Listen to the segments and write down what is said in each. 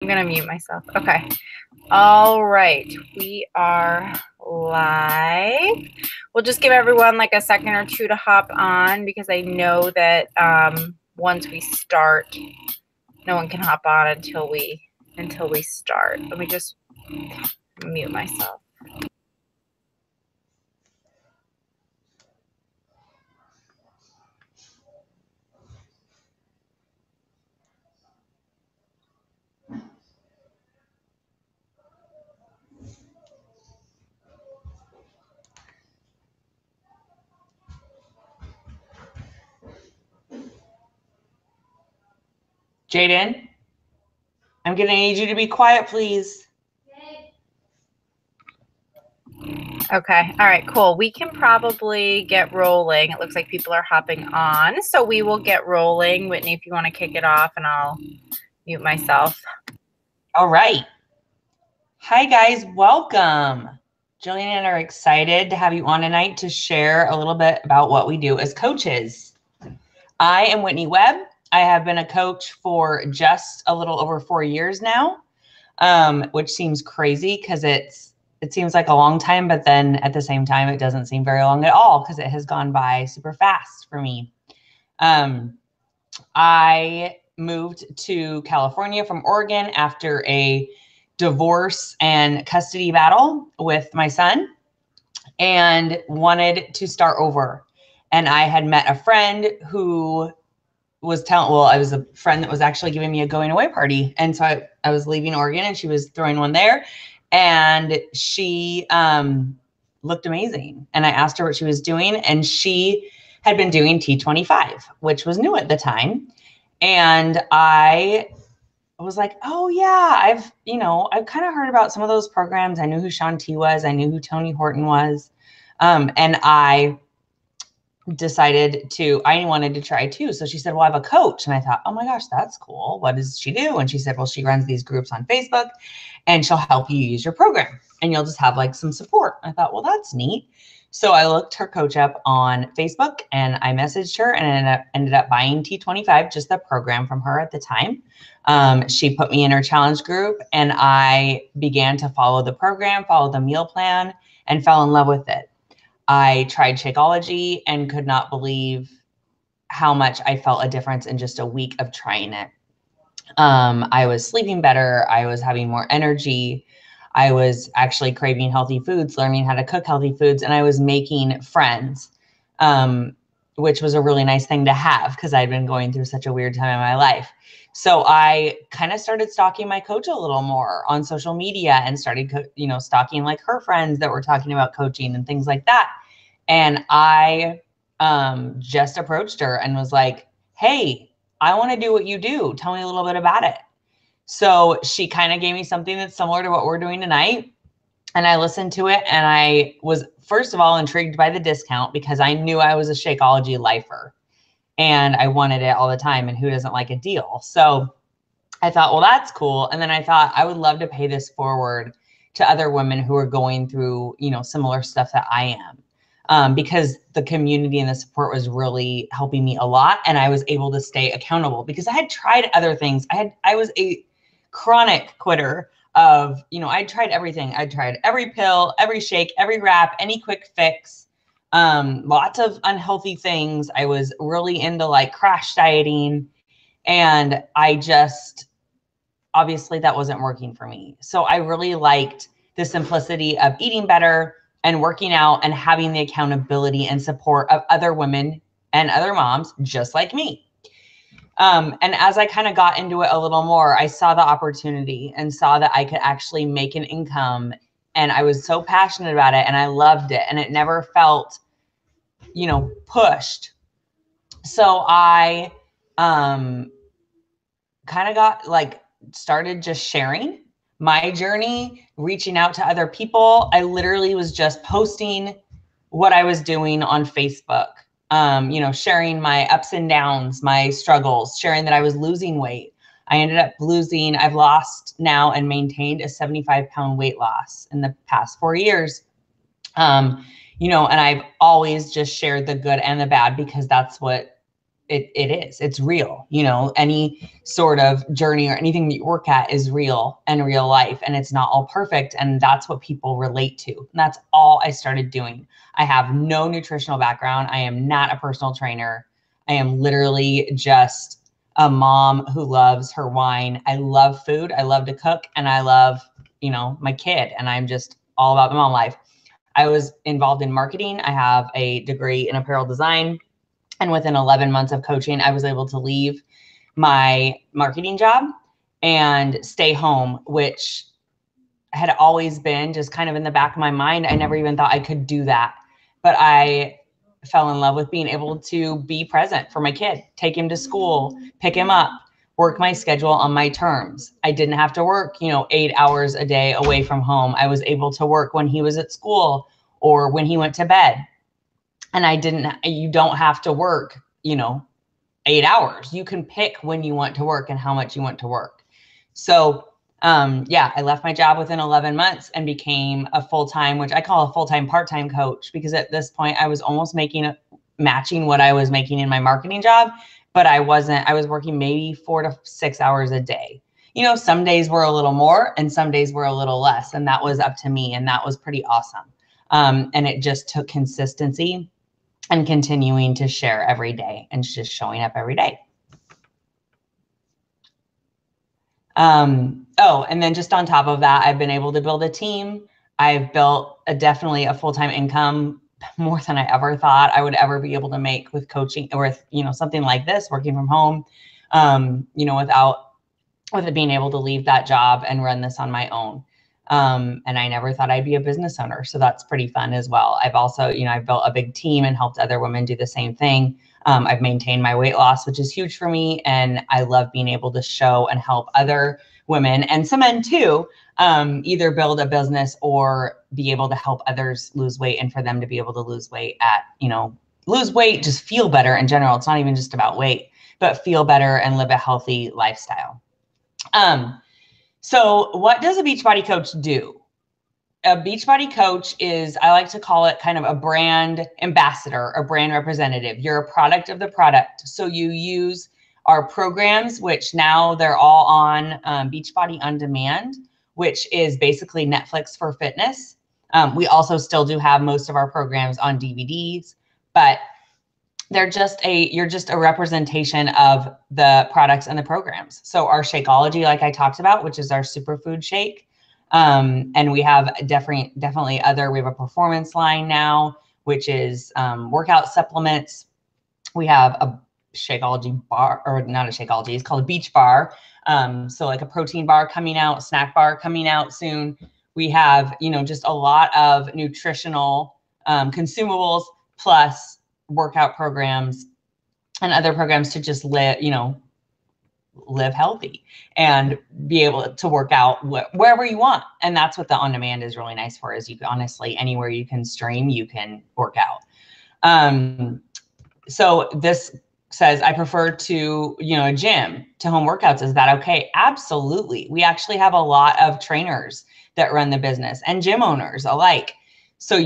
I'm going to mute myself. Okay. All right. We are live. We'll just give everyone like a second or two to hop on because I know that once we start, no one can hop on until we start. Let me just mute myself. Jaden, I'm going to need you to be quiet, please. Okay. All right, cool. We can probably get rolling. It looks like people are hopping on. So we will get rolling. Whitney, if you want to kick it off, and I'll mute myself. All right. Hi, guys. Welcome. Jillian and I are excited to have you on tonight to share a little bit about what we do as coaches. I am Whitney Webb. I have been a coach for just a little over 4 years now, which seems crazy because it seems like a long time, but then at the same time, it doesn't seem very long at all because it has gone by super fast for me. I moved to California from Oregon after a divorce and custody battle with my son and wanted to start over. And I had met a friend who was I was a friend that was actually giving me a going away party. And so I was leaving Oregon and she was throwing one there and she looked amazing. And I asked her what she was doing and she had been doing T25, which was new at the time. And I was like, oh yeah, I've kind of heard about some of those programs. I knew who Shaun T was. I knew who Tony Horton was. And I decided I wanted to try too. So she said, well, I have a coach. And I thought, oh my gosh, that's cool. What does she do? And she said, well, she runs these groups on Facebook and she'll help you use your program and you'll just have like some support. I thought, well, that's neat. So I looked her coach up on Facebook and I messaged her and ended up buying T25, just the program from her at the time. She put me in her challenge group and I began to follow the program, follow the meal plan, and fell in love with it. I tried Shakeology and could not believe how much I felt a difference in just a week of trying it. I was sleeping better. I was having more energy. I was actually craving healthy foods, learning how to cook healthy foods, and I was making friends, which was a really nice thing to have because I'd been going through such a weird time in my life. So I kind of started stalking my coach a little more on social media and started, stalking like her friends that were talking about coaching and things like that. And I just approached her and was like, hey, I want to do what you do. Tell me a little bit about it. So she kind of gave me something that's similar to what we're doing tonight. And I listened to it and I was, first of all, intrigued by the discount because I knew I was a Shakeology lifer and I wanted it all the time. And who doesn't like a deal? So I thought, well, that's cool. And then I thought I would love to pay this forward to other women who are going through, similar stuff that I am. Because the community and the support was really helping me a lot. And I was able to stay accountable because I had tried other things. I was a chronic quitter of, I tried everything. I tried every pill, every shake, every wrap, any quick fix, lots of unhealthy things. I was really into like crash dieting and obviously that wasn't working for me. So I really liked the simplicity of eating better and working out and having the accountability and support of other women and other moms just like me. And as I kind of got into it a little more, I saw the opportunity and saw that I could actually make an income. And I was so passionate about it and I loved it. And it never felt, pushed. So I kind of started just sharing my journey, reaching out to other people. I literally was just posting what I was doing on Facebook, sharing my ups and downs, my struggles, sharing that I was losing weight. I ended up I've lost now and maintained a 75-pound weight loss in the past 4 years. And I've always just shared the good and the bad because that's what it's real. You know, any sort of journey or anything that you work at is real and real life, and it's not all perfect. And that's what people relate to. And that's all I started doing. I have no nutritional background. I am not a personal trainer. I am literally just a mom who loves her wine. I love food. I love to cook, and I love, you know, my kid, and I'm just all about the mom life. I was involved in marketing. I have a degree in apparel design. And within 11 months of coaching, I was able to leave my marketing job and stay home, which had always been just kind of in the back of my mind. I never even thought I could do that. But I fell in love with being able to be present for my kid, take him to school, pick him up, work my schedule on my terms. I didn't have to work, you know, 8 hours a day away from home. I was able to work when he was at school or when he went to bed. And you don't have to work, you know, 8 hours. You can pick when you want to work and how much you want to work. So, yeah, I left my job within 11 months and became a full-time, which I call a full-time, part-time coach, because at this point I was almost matching what I was making in my marketing job, but I was working maybe 4 to 6 hours a day. You know, some days were a little more and some days were a little less, and that was up to me. And that was pretty awesome. And it just took consistency and continuing to share every day and just showing up every day. Oh, and then just on top of that, I've been able to build a team. I've built definitely a full-time income, more than I ever thought I would ever be able to make with coaching or with, you know, something like this, working from home, you know, with it being able to leave that job and run this on my own. And I never thought I'd be a business owner. So that's pretty fun as well. I've also, you know, I've built a big team and helped other women do the same thing. I've maintained my weight loss, which is huge for me. And I love being able to show and help other women and some men too, either build a business or be able to help others lose weight, and for them to be able to lose weight lose weight, just feel better in general. It's not even just about weight, but feel better and live a healthy lifestyle. So what does a Beachbody Coach do? A Beachbody Coach is, I like to call it kind of a brand ambassador, a brand representative. You're a product of the product. So you use our programs, which now they're all on Beachbody On Demand, which is basically Netflix for fitness. We also still do have most of our programs on DVDs, but you're just a representation of the products and the programs. So our Shakeology, like I talked about, which is our superfood shake. And we have definitely other, we have a performance line now, which is workout supplements. We have a Shakeology bar, or not a Shakeology, it's called a Beach Bar. So like a protein bar coming out, snack bar coming out soon. We have, you know, just a lot of nutritional consumables, plus workout programs and other programs to just live healthy and be able to work out wherever you want. And that's what the on demand is really nice for, is you can honestly, anywhere you can stream, you can work out. So this says, I prefer to, a gym to home workouts. Is that okay? Absolutely. We actually have a lot of trainers that run the business and gym owners alike. So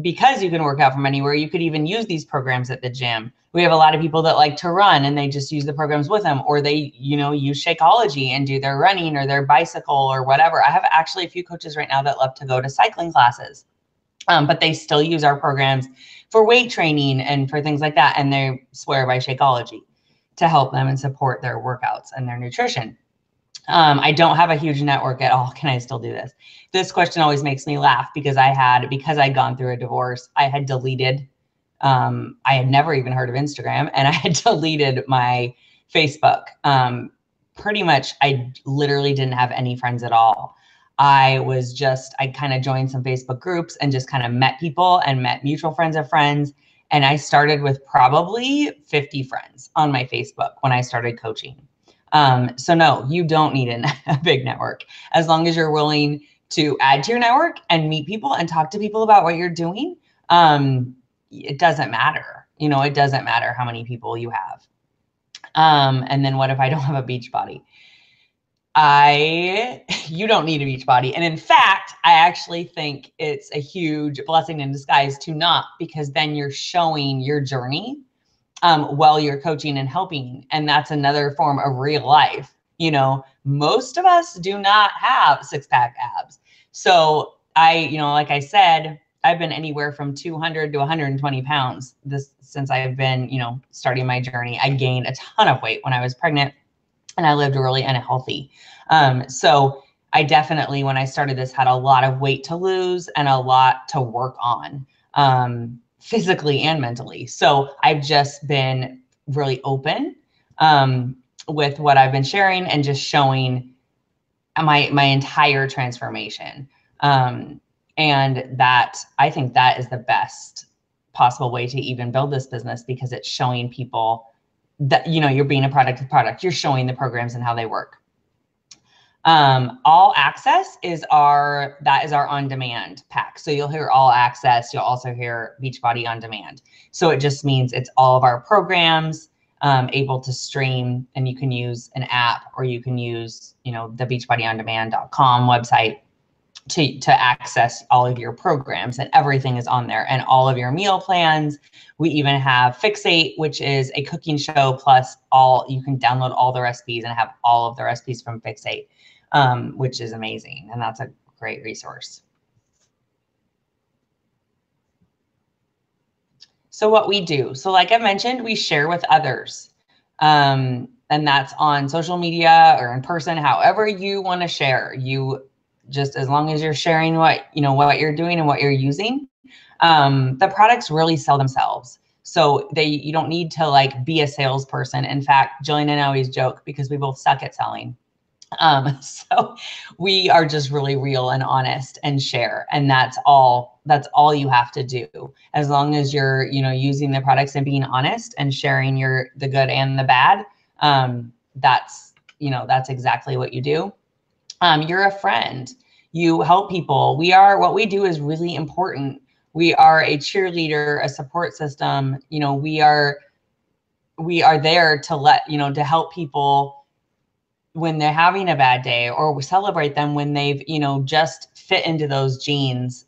because you can work out from anywhere, you could even use these programs at the gym. We have a lot of people that like to run and they just use the programs with them, or they, use Shakeology and do their running or their bicycle or whatever. I have actually a few coaches right now that love to go to cycling classes, but they still use our programs for weight training and for things like that. And they swear by Shakeology to help them and support their workouts and their nutrition. I don't have a huge network at all. Can I still do this? This question always makes me laugh because I'd gone through a divorce. I had deleted, I had never even heard of Instagram, and I had deleted my Facebook. Pretty much, I literally didn't have any friends at all. I kind of joined some Facebook groups and just kind of met people and met mutual friends of friends. And I started with probably 50 friends on my Facebook when I started coaching. So no, you don't need a big network. As long as you're willing to add to your network and meet people and talk to people about what you're doing, it doesn't matter. It doesn't matter how many people you have. And then what if I don't have a Beachbody? You don't need a Beachbody. And in fact, I actually think it's a huge blessing in disguise to not, because then you're showing your journey while you're coaching and helping. And that's another form of real life. You know, most of us do not have six-pack abs. So like I said, I've been anywhere from 200 to 120 pounds since I've been, starting my journey. I gained a ton of weight when I was pregnant, and I lived really unhealthy. So I definitely, when I started this, had a lot of weight to lose and a lot to work on, physically and mentally. So I've just been really open with what I've been sharing and just showing my entire transformation. And that, I think that is the best possible way to even build this business, because it's showing people that, you're being a product of product. You're showing the programs and how they work. All access is our on-demand pack. So you'll hear all access. You'll also hear Beachbody on demand. So it just means it's all of our programs, able to stream, and you can use an app, or you can use, the beachbodyondemand.com website to access all of your programs, and everything is on there, and all of your meal plans. We even have Fixate, which is a cooking show, plus you can download all the recipes and have all of the recipes from Fixate, which is amazing. And that's a great resource. So what we do, so like I mentioned, we share with others. And that's on social media or in person, however you want to share. You just, as long as you're sharing what you're doing and what you're using, the products really sell themselves. So you don't need to like be a salesperson. In fact, Jillian and I always joke, because we both suck at selling. So we are just really real and honest and share. And that's all you have to do. As long as you're, using the products and being honest and sharing the good and the bad, that's exactly what you do. You're a friend. You help people. What we do is really important. We are a cheerleader, a support system. We are there to help people when they're having a bad day, or we celebrate them when they've, just fit into those jeans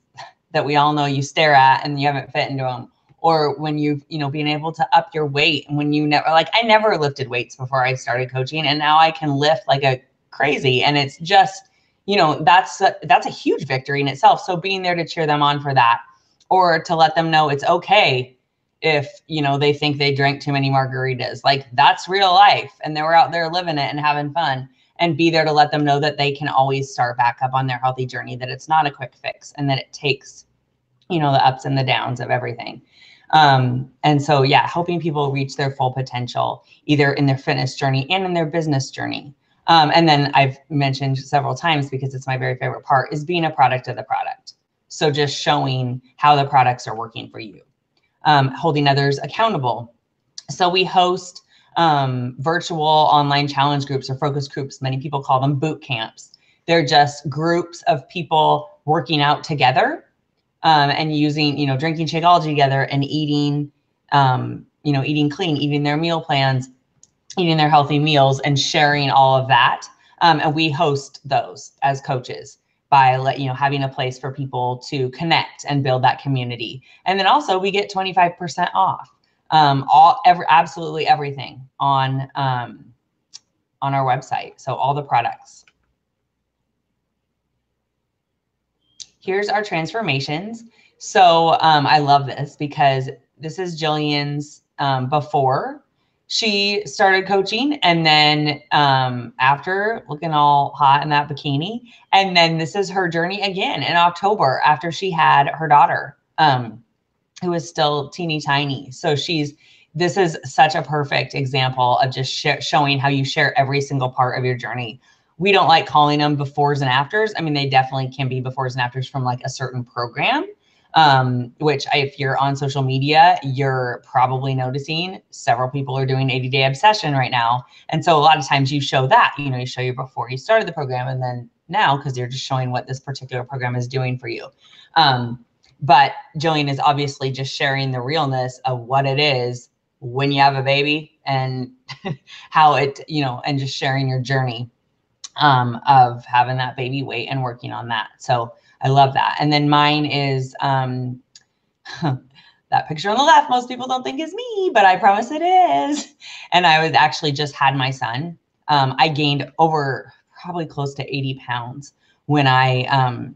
that we all know you stare at and you haven't fit into them, or when you've, being able to up your weight, and when I never lifted weights before I started coaching, and now I can lift like a crazy. And it's just, that's a huge victory in itself. So being there to cheer them on for that, or to let them know it's okay if, they think they drank too many margaritas, like that's real life, and they were out there living it and having fun, and be there to let them know that they can always start back up on their healthy journey, that it's not a quick fix, and that it takes, the ups and the downs of everything. And so, yeah, helping people reach their full potential, either in their fitness journey and in their business journey. And then I've mentioned several times, because it's my very favorite part, is being a product of the product. So just showing how the products are working for you. Holding others accountable. So we host virtual online challenge groups, or focus groups. Many people call them boot camps. They're just groups of people working out together, and using, drinking Shakeology together, and eating, eating clean, eating their meal plans, eating their healthy meals, and sharing all of that. And we host those as coaches, by having a place for people to connect and build that community. And then also we get 25% off absolutely everything on our website. So all the products. Here's our transformations. So I love this, because this is Jillian's before she started coaching, and then after, looking all hot in that bikini. And then this is her journey again in October, after she had her daughter, who is still teeny tiny. So this is such a perfect example of just showing how you share every single part of your journey. We don't like calling them befores and afters. I mean, they definitely can be befores and afters from like a certain program. Which if you're on social media, you're probably noticing several people are doing 80-day obsession right now. And so a lot of times you show that, you show you before you started the program, and then now, because you're just showing what this particular program is doing for you. But Jillian is obviously just sharing the realness of what it is when you have a baby, and how it, and just sharing your journey of having that baby weight and working on that. So I love that. And then mine is, that that picture on the left, most people don't think is me, but I promise it is. And I was actually just had my son. I gained over probably close to 80 pounds when I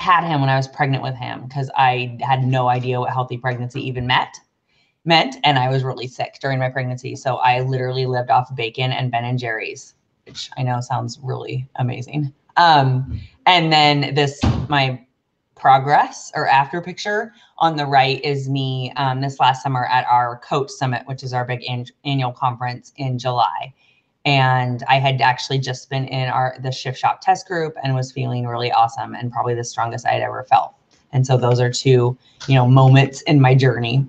had him, when I was pregnant with him, because I had no idea what healthy pregnancy even meant. And I was really sick during my pregnancy. So I literally lived off bacon and Ben and Jerry's, which I know sounds really amazing. And then my progress or after picture on the right is me this last summer at our Coach Summit, which is our big annual conference in July. And I had actually just been in the Shift Shop test group and was feeling really awesome and probably the strongest I had ever felt. And so those are two, moments in my journey.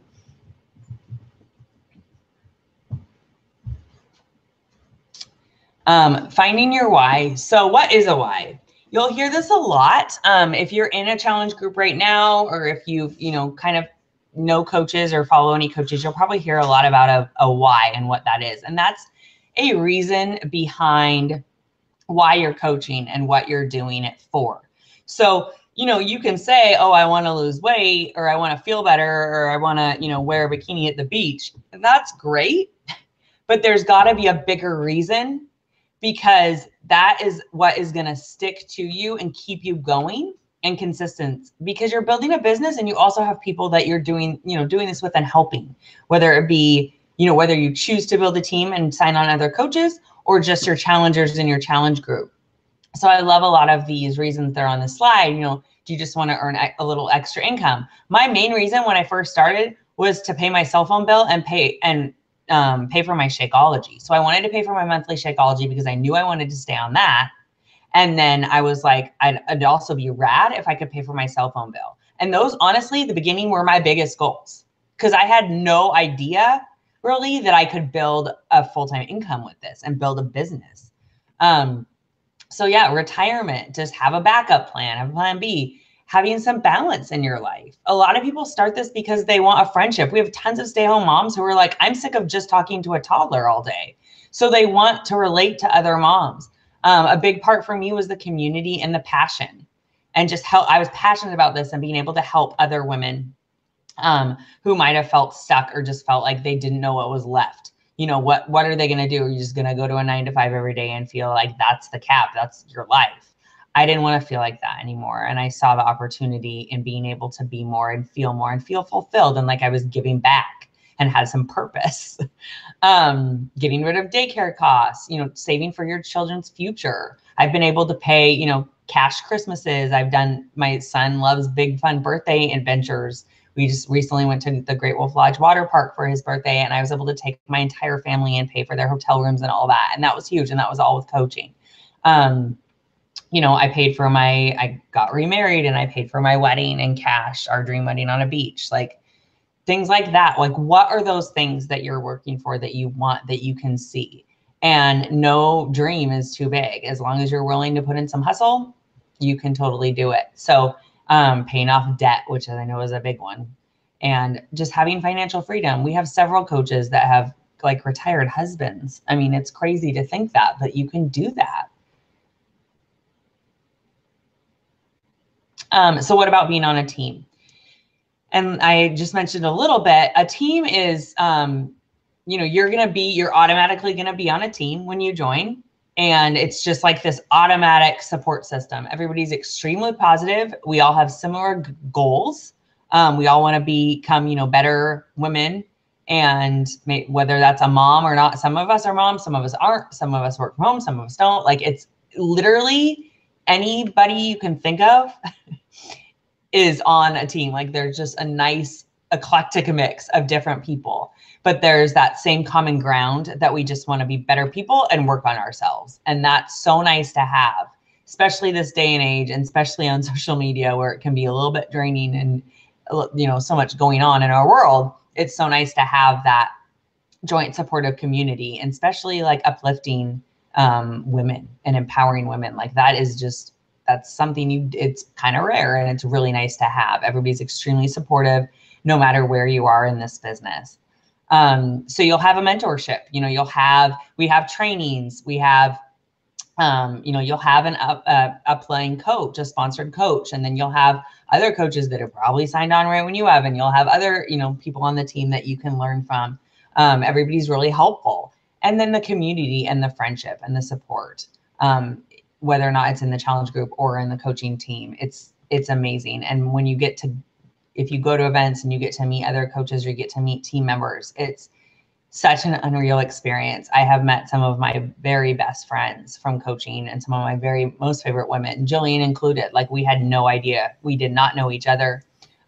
Finding your why. So what is a why? You'll hear this a lot. If you're in a challenge group right now, or if you've, kind of know coaches or follow any coaches, you'll probably hear a lot about a why and what that is. And that's a reason behind why you're coaching and what you're doing it for. So, you can say, oh, I want to lose weight, or I want to feel better, or I want to, wear a bikini at the beach. And that's great. But there's got to be a bigger reason, because that is what is going to stick to you and keep you going and consistent, because you're building a business and you also have people that you're doing this with and helping, whether it be, whether you choose to build a team and sign on other coaches or just your challengers in your challenge group. So I love a lot of these reasons that are on the slide. Do you just want to earn a little extra income? My main reason when I first started was to pay my cell phone bill and pay for my Shakeology. So I wanted to pay for my monthly Shakeology because I knew I wanted to stay on that. And then I was like, it'd also be rad if I could pay for my cell phone bill. And those, honestly, the beginning were my biggest goals, because I had no idea really that I could build a full-time income with this and build a business. So yeah, retirement, just have a backup plan, have a plan B, having some balance in your life. A lot of people start this because they want a friendship. We have tons of stay-home moms who are like, I'm sick of just talking to a toddler all day. So they want to relate to other moms. A big part for me was the community and the passion, and just help. I was passionate about this and being able to help other women who might have felt stuck or just felt like they didn't know what was left. What are they going to do? Are you just going to go to a 9-to-5 every day and feel like that's the cap, that's your life? I didn't want to feel like that anymore. And I saw the opportunity in being able to be more and feel fulfilled, and like I was giving back and had some purpose. Getting rid of daycare costs, saving for your children's future. I've been able to pay, cash Christmases. My son loves big fun birthday adventures. We just recently went to the Great Wolf Lodge water park for his birthday, and I was able to take my entire family and pay for their hotel rooms and all that. And that was huge. And that was all with coaching. I got remarried and I paid for my wedding in cash, our dream wedding on a beach, like things like that. Like, what are those things that you're working for that you want, that you can see? And no dream is too big. As long as you're willing to put in some hustle, you can totally do it. So paying off debt, which I know is a big one, and just having financial freedom. We have several coaches that have like retired husbands. I mean, it's crazy to think that, but you can do that. So what about being on a team? And I just mentioned a little bit, a team is, you're automatically going to be on a team when you join. And it's just like this automatic support system. Everybody's extremely positive. We all have similar goals. We all want to become, better women. And whether that's a mom or not, some of us are moms, some of us aren't, some of us work from home, some of us don't. Like, it's literally anybody you can think of is on a team. Like, there's just a nice eclectic mix of different people, but there's that same common ground that we just want to be better people and work on ourselves. And that's so nice to have, especially this day and age, and especially on social media where it can be a little bit draining and, so much going on in our world. It's so nice to have that joint supportive community, and especially like uplifting women and empowering women. Like, that's something it's kind of rare, and it's really nice to have. Everybody's extremely supportive no matter where you are in this business. So you'll have a mentorship, we have trainings, we have You'll have a playing coach, a sponsored coach, and then you'll have other coaches that are probably signed on right when you have, and you'll have other, people on the team that you can learn from. Everybody's really helpful. And then the community and the friendship and the support, whether or not it's in the challenge group or in the coaching team, it's amazing. And when if you go to events and you get to meet other coaches or you get to meet team members, it's such an unreal experience. I have met some of my very best friends from coaching and some of my very most favorite women, Jillian included. Like, we had no idea. We did not know each other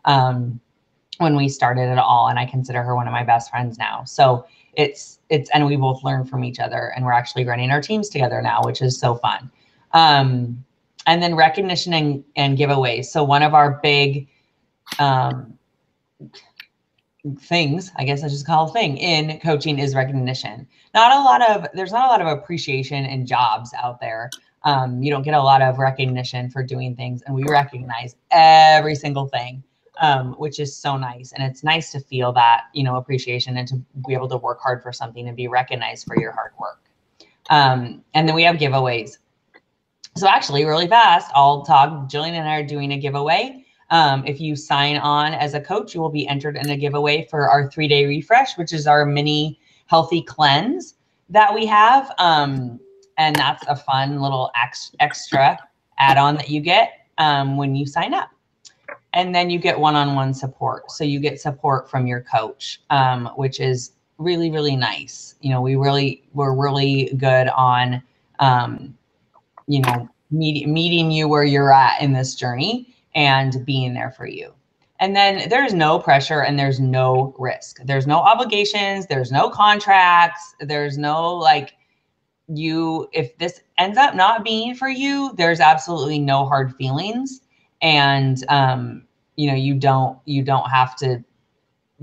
when we started at all. And I consider her one of my best friends now. So and we both learn from each other, and we're actually running our teams together now, which is so fun. And then recognition and giveaways. So one of our big things, I guess I just call a thing in coaching, is recognition. There's not a lot of appreciation in jobs out there. You don't get a lot of recognition for doing things, and we recognize every single thing, which is so nice. And it's nice to feel that, appreciation, and to be able to work hard for something and be recognized for your hard work. And then we have giveaways. So actually, really fast, I'll talk. Jillian and I are doing a giveaway. If you sign on as a coach, you will be entered in a giveaway for our 3-day refresh, which is our mini healthy cleanse that we have. And that's a fun little extra add-on that you get when you sign up. And then you get one-on-one support. So you get support from your coach, which is really, really nice. We're really good on, meeting you where you're at in this journey and being there for you. And then there's no pressure and there's no risk. There's no obligations. There's no contracts. There's no if this ends up not being for you, there's absolutely no hard feelings. And, you don't have to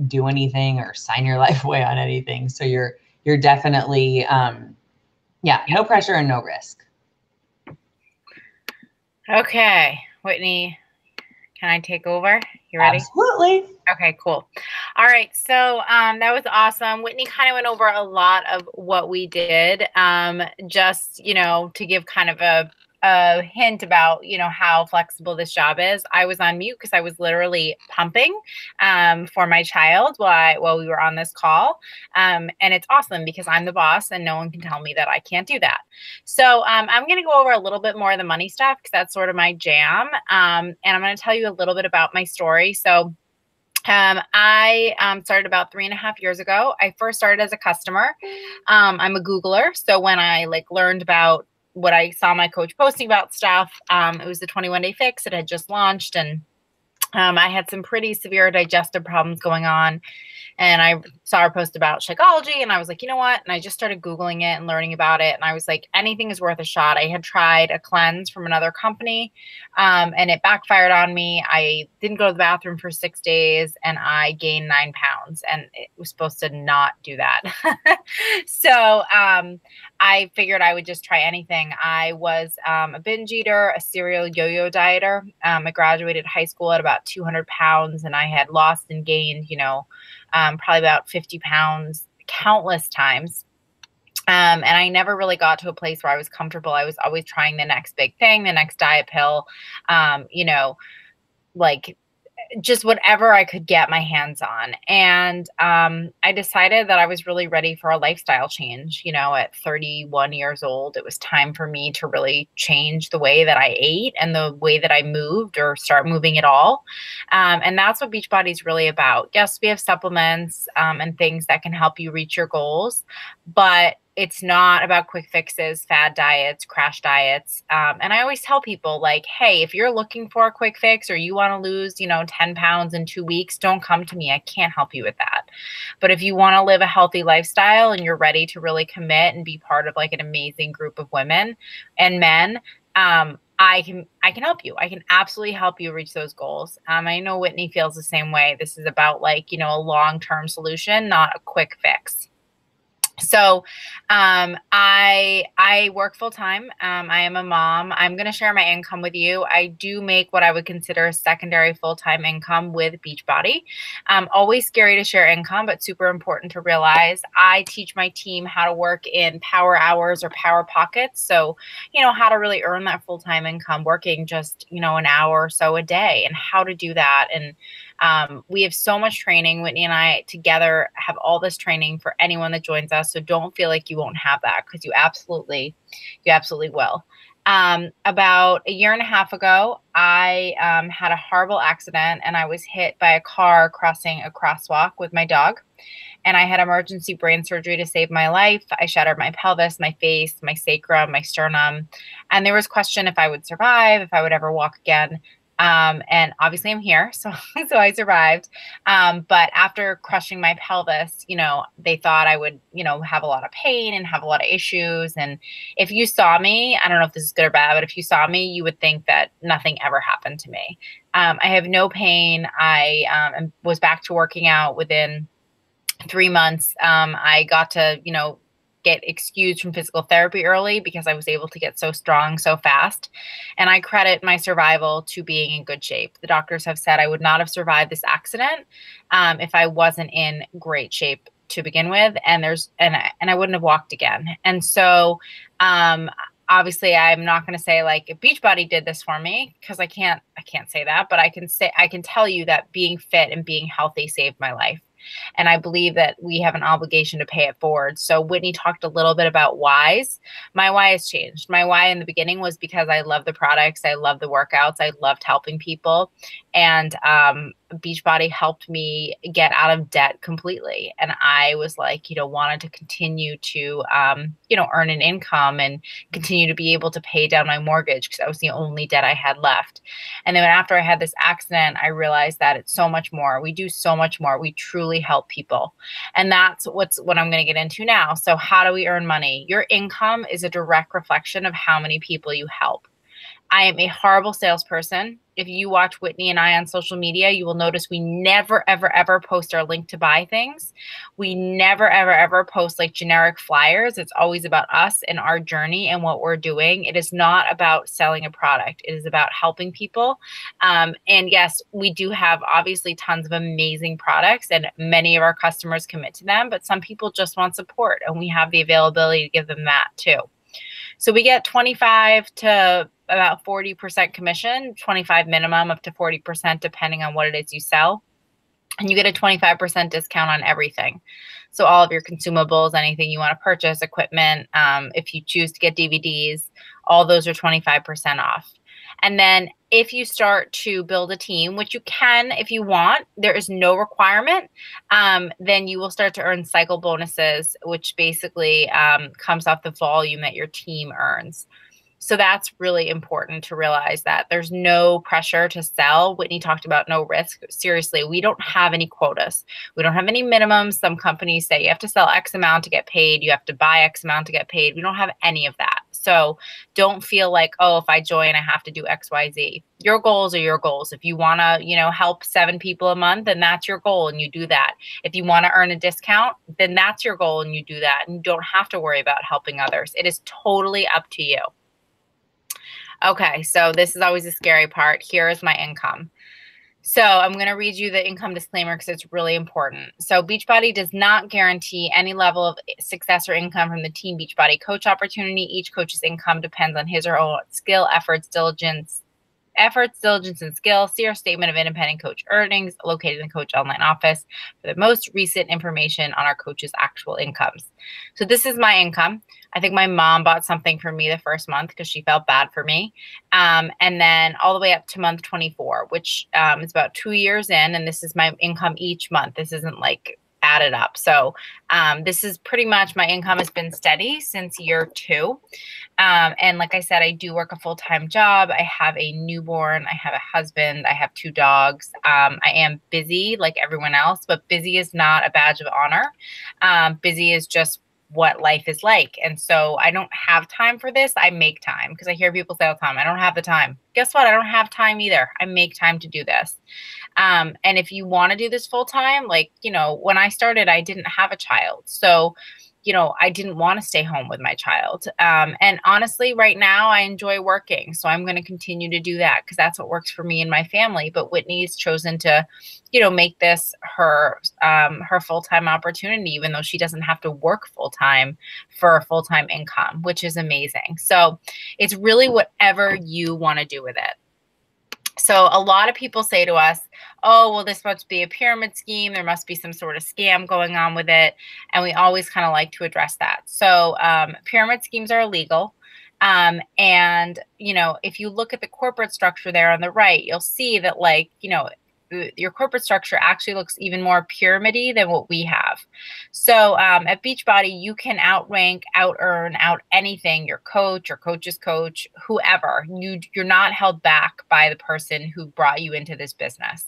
do anything or sign your life away on anything. So you're definitely, no pressure and no risk. Okay, Whitney, can I take over? You ready? Absolutely. Okay, cool. All right. So that was awesome. Whitney kind of went over a lot of what we did. Just, to give kind of a hint about, how flexible this job is. I was on mute because I was literally pumping for my child while we were on this call. And it's awesome because I'm the boss and no one can tell me that I can't do that. So I'm going to go over a little bit more of the money stuff because that's sort of my jam. And I'm going to tell you a little bit about my story. So I started about 3.5 years ago. I first started as a customer. I'm a Googler. So when I learned about what I saw my coach posting about stuff, it was the 21-day fix. It had just launched, and I had some pretty severe digestive problems going on. And I saw her post about Shakeology, and I was like, you know what? And I just started Googling it and learning about it. And I was like, anything is worth a shot. I had tried a cleanse from another company, and it backfired on me. I didn't go to the bathroom for 6 days, and I gained 9 pounds, and it was supposed to not do that. So I figured I would just try anything. I was a binge eater, a serial yo-yo dieter. I graduated high school at about 200 pounds, and I had lost and gained, probably about 50 pounds countless times. And I never really got to a place where I was comfortable. I was always trying the next big thing, the next diet pill, just whatever I could get my hands on. And I decided that I was really ready for a lifestyle change. At 31 years old, it was time for me to really change the way that I ate and the way that I moved, or start moving at all. And that's what Beachbody is really about. Yes, we have supplements and things that can help you reach your goals, but it's not about quick fixes, fad diets, crash diets. And I always tell people, hey, if you're looking for a quick fix or you want to lose, 10 pounds in 2 weeks, don't come to me. I can't help you with that. But if you want to live a healthy lifestyle and you're ready to really commit and be part of an amazing group of women and men, I can help you. I can absolutely help you reach those goals. I know Whitney feels the same way. This is about a long-term solution, not a quick fix. So I work full time. I am a mom. I'm going to share my income with you. I do make what I would consider a secondary full time income with Beachbody. Always scary to share income, but super important to realize. I teach my team how to work in power hours or power pockets. So, how to really earn that full time income working just, an hour or so a day and how to do that. And we have so much training. Whitney and I together have all this training for anyone that joins us. So don't feel like you won't have that because you absolutely will. About a year and a half ago, I had a horrible accident and I was hit by a car crossing a crosswalk with my dog. And I had emergency brain surgery to save my life. I shattered my pelvis, my face, my sacrum, my sternum. And there was question if I would survive, if I would ever walk again. And obviously I'm here, so so I survived. But after crushing my pelvis, they thought I would, have a lot of pain and have a lot of issues. And if you saw me, I don't know if this is good or bad, but if you saw me, you would think that nothing ever happened to me. I have no pain. I was back to working out within 3 months. I got to, get excused from physical therapy early because I was able to get so strong so fast. And I credit my survival to being in good shape. The doctors have said I would not have survived this accident if I wasn't in great shape to begin with, and I wouldn't have walked again. And so obviously I'm not going to say like Beachbody did this for me because I can't say that, but I can tell you that being fit and being healthy saved my life. And I believe that we have an obligation to pay it forward. So Whitney talked a little bit about whys. My why has changed. My why in the beginning was because I love the products. I love the workouts. I loved helping people. And Beachbody helped me get out of debt completely. And I was like, wanted to continue to, earn an income and continue to be able to pay down my mortgage because that was the only debt I had left. And then after I had this accident, I realized that it's so much more. We do so much more. We truly help people. And that's what I'm going to get into now. So how do we earn money? Your income is a direct reflection of how many people you help. I am a horrible salesperson. If you watch Whitney and I on social media, you will notice we never, ever, ever post our link to buy things. We never, ever, ever post like generic flyers. It's always about us and our journey and what we're doing. It is not about selling a product. It is about helping people. And yes, we do have obviously tons of amazing products and many of our customers commit to them, but some people just want support and we have the availability to give them that too. So we get 25 to about 40% commission, 25 minimum up to 40% depending on what it is you sell. And you get a 25% discount on everything. So all of your consumables, anything you want to purchase, equipment, if you choose to get DVDs, all those are 25% off. And then if you start to build a team, which you can if you want, there is no requirement, then you will start to earn cycle bonuses, which basically comes off the volume that your team earns. So that's really important to realize that there's no pressure to sell. Whitney talked about no risk. Seriously, we don't have any quotas. We don't have any minimums. Some companies say you have to sell X amount to get paid. You have to buy X amount to get paid. We don't have any of that. So don't feel like, oh, if I join, I have to do X, Y, Z. Your goals are your goals. If you want to, help 7 people a month, then that's your goal and you do that. If you want to earn a discount, then that's your goal and you do that. And you don't have to worry about helping others. It is totally up to you. Okay, so this is always the scary part. Here is my income. So I'm going to read you the income disclaimer because it's really important. So Beachbody does not guarantee any level of success or income from the Team Beachbody Coach opportunity. Each coach's income depends on his or her own skill, diligence, and skill. See our statement of independent coach earnings located in the coach online office for the most recent information on our coach's actual incomes. So this is my income. I think my mom bought something for me the first month because she felt bad for me. And then all the way up to month 24, which is about 2 years in. And this is my income each month. This isn't like added up. So this is pretty much my income has been steady since year 2. And like I said, I do work a full-time job. I have a newborn. I have a husband. I have 2 dogs. I am busy like everyone else, but busy is not a badge of honor. Busy is just what life is like. And so I don't have time for this. I make time because I hear people say all the time, I don't have the time. Guess what? I don't have time either. I make time to do this. And if you want to do this full time, like, when I started, I didn't have a child. So I didn't want to stay home with my child. And honestly, right now I enjoy working. So I'm going to continue to do that because that's what works for me and my family. But Whitney's chosen to, make this her full-time opportunity, even though she doesn't have to work full-time for a full-time income, which is amazing. So it's really whatever you want to do with it. So a lot of people say to us, oh, well, this must be a pyramid scheme. There must be some sort of scam going on with it. And we always kind of like to address that. So pyramid schemes are illegal. And, if you look at the corporate structure there on the right, you'll see that your corporate structure actually looks even more pyramid-y than what we have. So at Beachbody, you can outrank, out-earn, out anything, your coach, your coach's coach, whoever. You're not held back by the person who brought you into this business,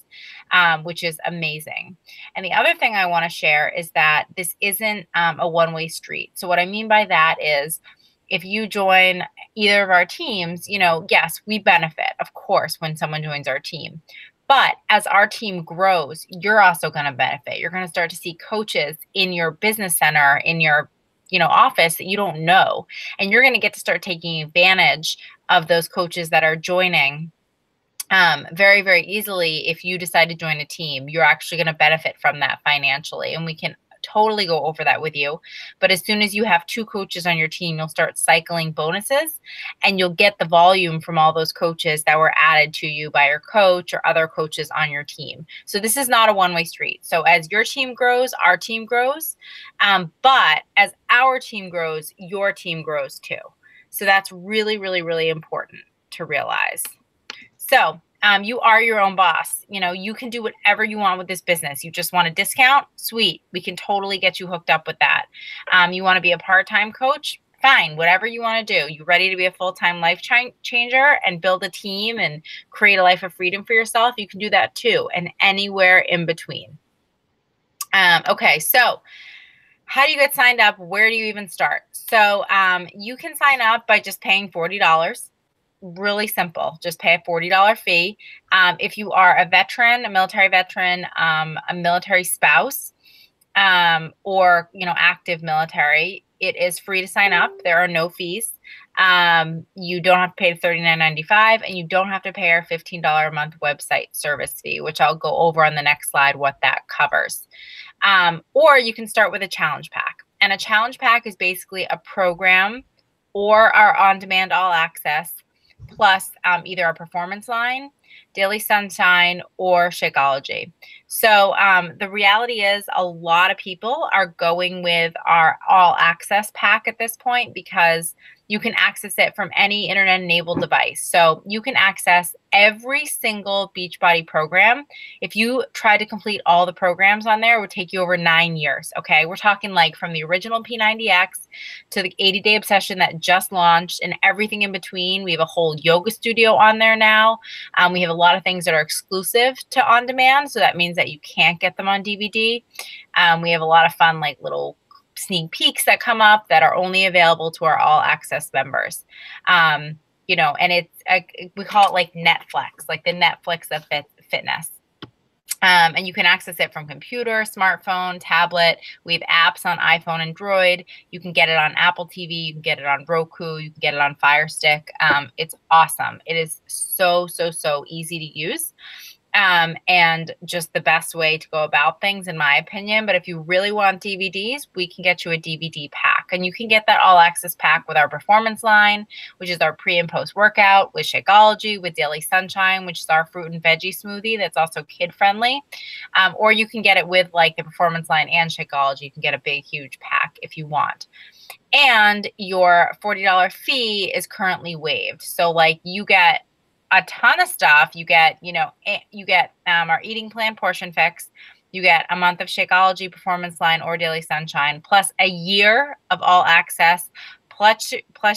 which is amazing. And the other thing I want to share is that this isn't a one-way street. So what I mean by that is, if you join either of our teams, yes, we benefit, of course, when someone joins our team. But as our team grows, you're also going to benefit. You're going to start to see coaches in your business center, in your office that you don't know. And you're going to get to start taking advantage of those coaches that are joining very, very easily. If you decide to join a team, you're actually going to benefit from that financially. And we can totally go over that with you. But as soon as you have 2 coaches on your team, you'll start cycling bonuses and you'll get the volume from all those coaches that were added to you by your coach or other coaches on your team. So this is not a one-way street. So as your team grows, our team grows. But as our team grows, your team grows too. So that's really, really, really important to realize. So you are your own boss. You can do whatever you want with this business. You just want a discount? Sweet. We can totally get you hooked up with that. You want to be a part-time coach? Fine. Whatever you want to do. You ready to be a full-time life changer and build a team and create a life of freedom for yourself? You can do that too, and anywhere in between. Okay, so how do you get signed up? Where do you even start? So you can sign up by just paying $40. Really simple. Just pay a $40 fee. If you are a veteran, a military veteran, a military spouse, or active military, it is free to sign up. There are no fees. You don't have to pay $39.95, and you don't have to pay our $15 a month website service fee, which I'll go over on the next slide what that covers. Or you can start with a challenge pack. And a challenge pack is basically a program or our on-demand all access plus either our performance line, Daily Sunshine, or Shakeology. So the reality is a lot of people are going with our all access pack at this point because you can access it from any internet-enabled device. So you can access every single Beachbody program. If you try to complete all the programs on there, it would take you over 9 years, okay? We're talking like from the original P90X to the 80-day obsession that just launched and everything in between. We have a whole yoga studio on there now. We have a lot of things that are exclusive to on-demand, so that means that you can't get them on DVD. We have a lot of fun like little sneak peeks that come up that are only available to our all access members. And it's we call it like Netflix, like the Netflix of fitness. And you can access it from computer, smartphone, tablet. We have apps on iPhone and Android. You can get it on Apple TV. You can get it on Roku. You can get it on Fire Stick. It's awesome. It is so, so, so easy to use. And just the best way to go about things, in my opinion. But if you really want DVDs, we can get you a DVD pack. And you can get that all access pack with our performance line, which is our pre and post workout, with Shakeology, with Daily Sunshine, which is our fruit and veggie smoothie that's also kid friendly. Or you can get it with like the performance line and Shakeology. You can get a big, huge pack if you want. And your $40 fee is currently waived. So like you get a ton of stuff. You get, our eating plan portion fix. You get a month of Shakeology, performance line, or Daily Sunshine, plus a year of all access, plus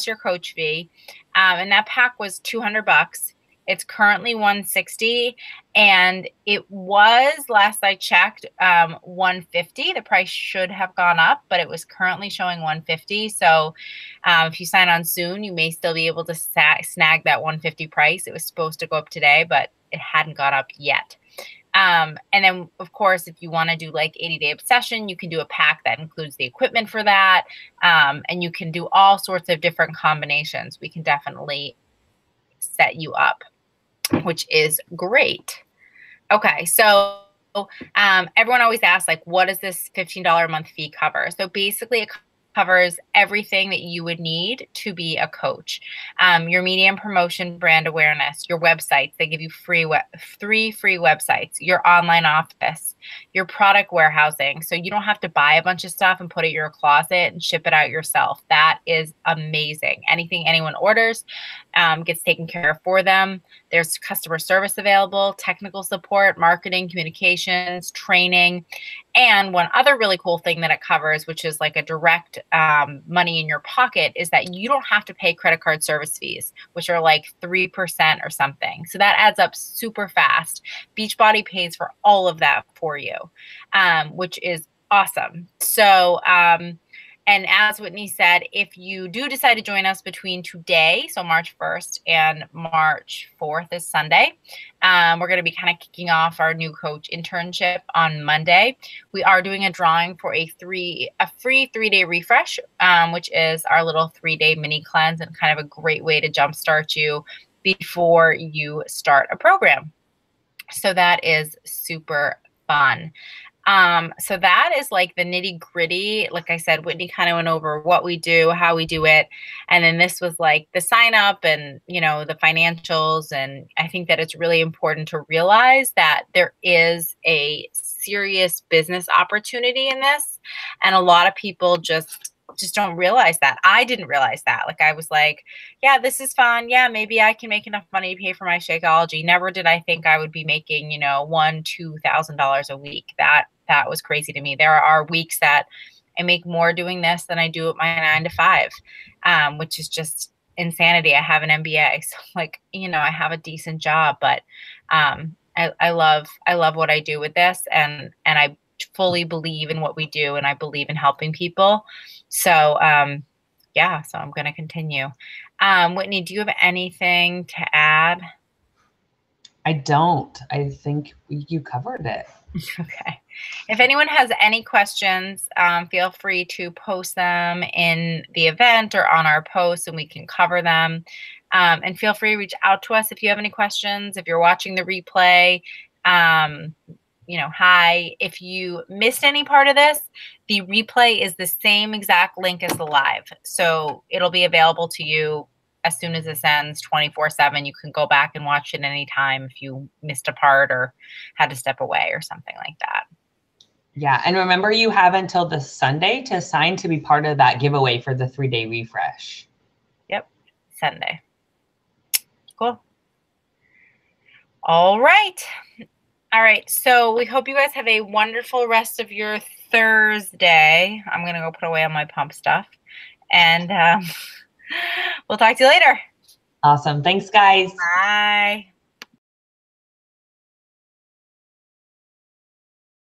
your coach fee. And that pack was $200. It's currently $160, and it was, last I checked, $150. The price should have gone up, but it was currently showing $150. So if you sign on soon, you may still be able to snag that $150 price. It was supposed to go up today, but it hadn't gone up yet. And then, of course, if you want to do like 80-day obsession, you can do a pack that includes the equipment for that. And you can do all sorts of different combinations. We can definitely set you up, which is great. Okay, so everyone always asks, like, what does this $15 a month fee cover? So basically, it covers everything that you would need to be a coach. Your media and promotion, brand awareness, your websites. They give you 3 free websites, your online office, your product warehousing. So you don't have to buy a bunch of stuff and put it in your closet and ship it out yourself. That is amazing. Anything anyone orders gets taken care of for them. There's customer service available, technical support, marketing, communications, training. And one other really cool thing that it covers, which is like a direct money in your pocket, is that you don't have to pay credit card service fees, which are like 3% or something. So that adds up super fast. Beachbody pays for all of that for you, which is awesome. So, and as Whitney said, if you do decide to join us between today, so March 1st and March 4th is Sunday, we're going to be kind of kicking off our new coach internship on Monday. We are doing a drawing for a free 3-day refresh, which is our little 3-day mini cleanse and kind of a great way to jumpstart you before you start a program. So that is super fun. So that is like the nitty gritty. Like I said, Whitney kind of went over what we do, how we do it. And then this was like the sign up and, you know, the financials. And I think that it's really important to realize that there is a serious business opportunity in this. And a lot of people just don't realize that. I didn't realize that. Like I was like, yeah, this is fun. Yeah, maybe I can make enough money to pay for my Shakeology. Never did I think I would be making, you know, $1,000-$2,000 a week. That was crazy to me. There are weeks that I make more doing this than I do at my 9 to 5, which is just insanity. I have an MBA, so like, you know, I have a decent job, but I love what I do with this, and I fully believe in what we do, and I believe in helping people. So yeah, so I'm going to continue. Whitney, do you have anything to add? I don't. I think you covered it. Okay. If anyone has any questions, feel free to post them in the event or on our posts and we can cover them. And feel free to reach out to us if you have any questions. If you're watching the replay, you know, hi. If you missed any part of this, the replay is the same exact link as the live. So it'll be available to you as soon as this ends, 24/7. You can go back and watch it anytime if you missed a part or had to step away or something like that. Yeah. And remember, you have until this Sunday to sign to be part of that giveaway for the 3-day refresh. Yep. Sunday. Cool. All right. All right. So we hope you guys have a wonderful rest of your Thursday. I'm going to go put away all my pump stuff. And we'll talk to you later. Awesome. Thanks, guys. Bye.